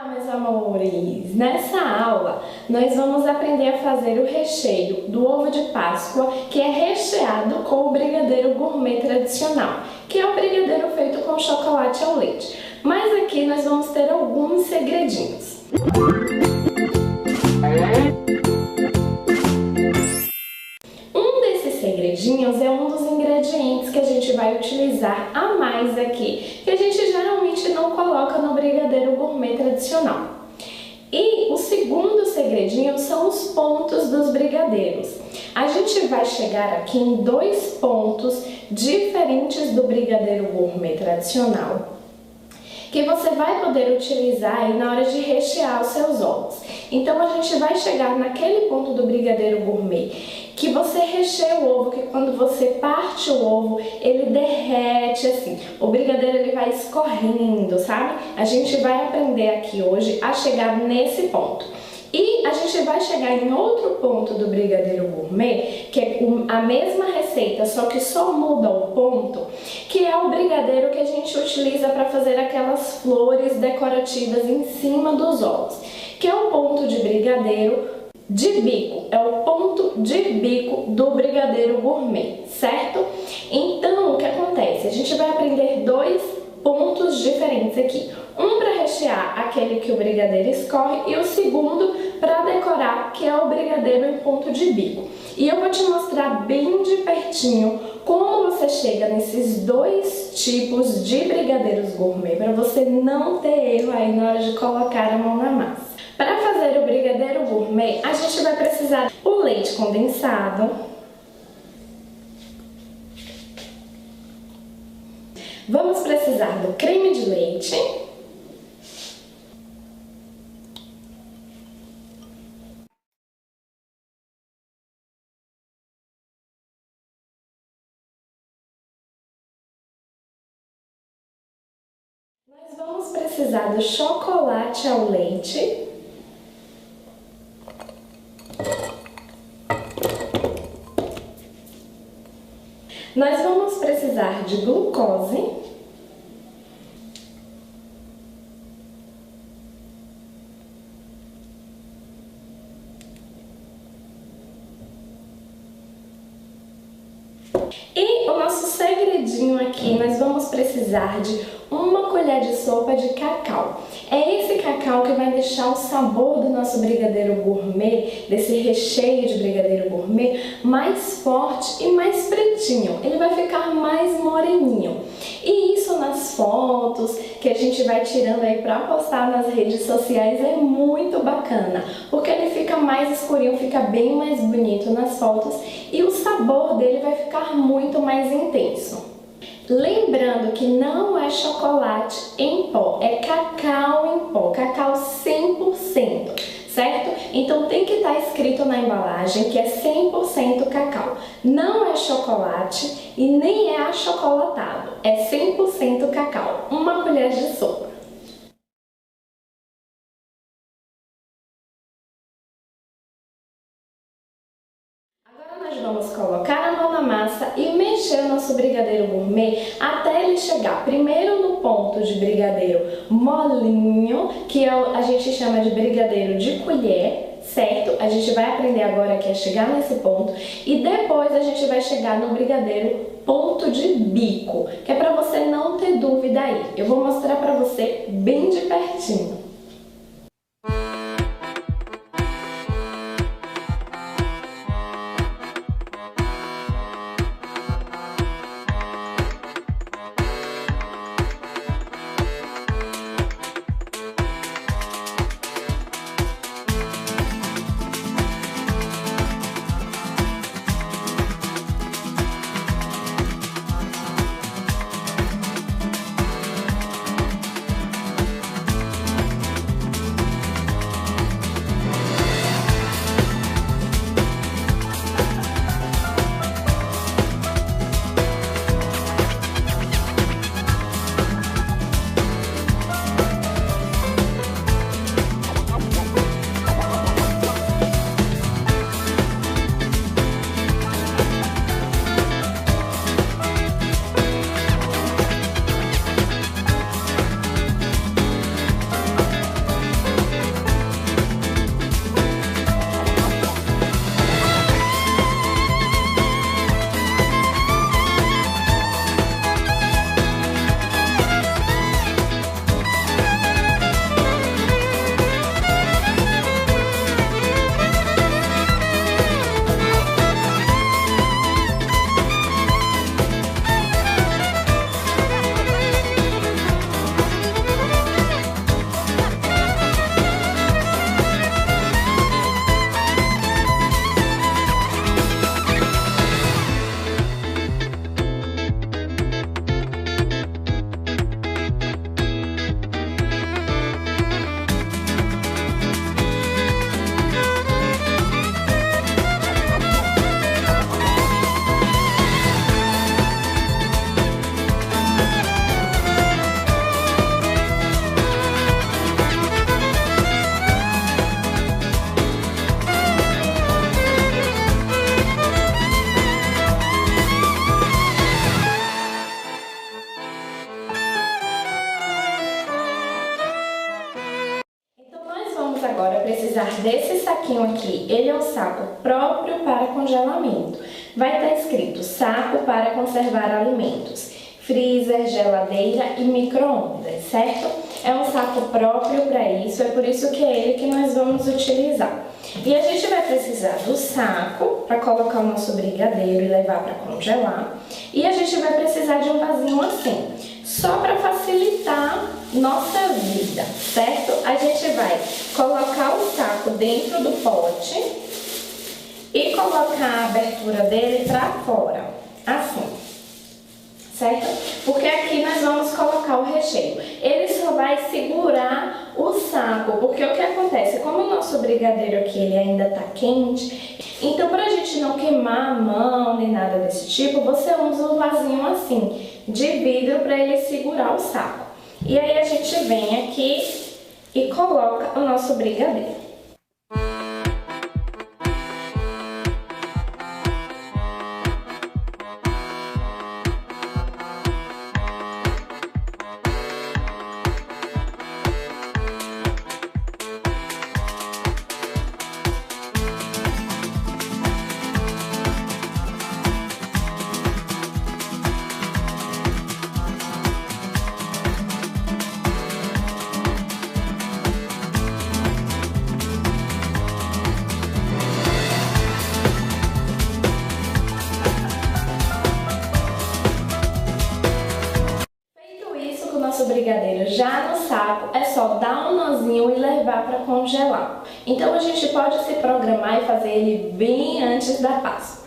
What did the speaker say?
Meus amores, nessa aula nós vamos aprender a fazer o recheio do ovo de Páscoa, que é recheado com o brigadeiro gourmet tradicional, que é o brigadeiro feito com chocolate ao leite. Mas aqui nós vamos ter alguns segredinhos. Um desses segredinhos é um dos ingredientes que a gente vai utilizar a mais aqui, que a gente geralmente não coloca no brigadeiro gourmet tradicional. E o segundo segredinho são os pontos dos brigadeiros. A gente vai chegar aqui em dois pontos diferentes do brigadeiro gourmet tradicional, que você vai poder utilizar aí na hora de rechear os seus ovos. Então a gente vai chegar naquele ponto do brigadeiro gourmet que você recheia o ovo, que quando você parte o ovo, ele derrete assim. O brigadeiro ele vai escorrendo, sabe? A gente vai aprender aqui hoje a chegar nesse ponto. E a gente vai chegar em outro ponto do brigadeiro gourmet, que é a mesma receita, só que só muda o ponto, que é o brigadeiro que a gente utiliza para fazer aquelas flores decorativas em cima dos ovos, que é o ponto de brigadeiro de bico, é o ponto de bico do brigadeiro gourmet, certo? Então, o que acontece? A gente vai aprender dois pontos diferentes aqui. Um para rechear, aquele que o brigadeiro escorre, e o segundo para decorar, que é o brigadeiro em ponto de bico. E eu vou te mostrar bem de pertinho como você chega nesses dois tipos de brigadeiros gourmet, para você não ter erro aí na hora de colocar a mão na massa. Para fazer o brigadeiro gourmet, a gente vai precisar do leite condensado, vamos precisar do creme de leite, nós vamos precisar do chocolate ao leite, nós vamos precisar de glucose, e o nosso segredinho aqui, nós vamos precisar de uma colher de sopa de cacau. É esse cacau que vai deixar o sabor do nosso brigadeiro gourmet, desse recheio de brigadeiro gourmet, mais forte e mais pretinho. Ele vai ficar mais moreninho. E isso nas fotos que a gente vai tirando aí para postar nas redes sociais é muito bacana, porque ele fica mais escurinho, fica bem mais bonito nas fotos e o sabor dele vai ficar muito mais intenso. Lembrando que não é chocolate em pó, é cacau em pó, cacau 100%, certo? Então tem que estar escrito na embalagem que é 100% cacau. Não é chocolate e nem é achocolatado, é 100% cacau, uma colher de sopa. Vamos colocar a mão na massa e mexer o nosso brigadeiro gourmet até ele chegar primeiro no ponto de brigadeiro molinho, que a gente chama de brigadeiro de colher, certo? A gente vai aprender agora que é chegar nesse ponto e depois a gente vai chegar no brigadeiro ponto de bico, que é para você não ter dúvida aí. Eu vou mostrar para você bem de pertinho. precisar desse saquinho aqui. Ele é um saco próprio para congelamento. Vai estar escrito saco para conservar alimentos, freezer, geladeira e micro-ondas, certo? É um saco próprio para isso, é por isso que é ele que nós vamos utilizar. E a gente vai precisar do saco para colocar o nosso brigadeiro e levar para congelar. E a gente vai precisar de um vasinho assim, só para facilitar nossa vida, certo? A gente vai colocar o saco dentro do pote e colocar a abertura dele para fora, assim, certo? Porque aqui nós vamos colocar o recheio. Ele só vai segurar o saco, porque o que acontece? Como o nosso brigadeiro aqui ele ainda tá quente, então pra gente não queimar a mão nem nada desse tipo, você usa um vasinho assim, de vidro para ele segurar o saco. E aí a gente vem aqui e coloca o nosso brigadeiro. Nosso brigadeiro já no saco, é só dar um nozinho e levar para congelar. Então a gente pode se programar e fazer ele bem antes da Páscoa.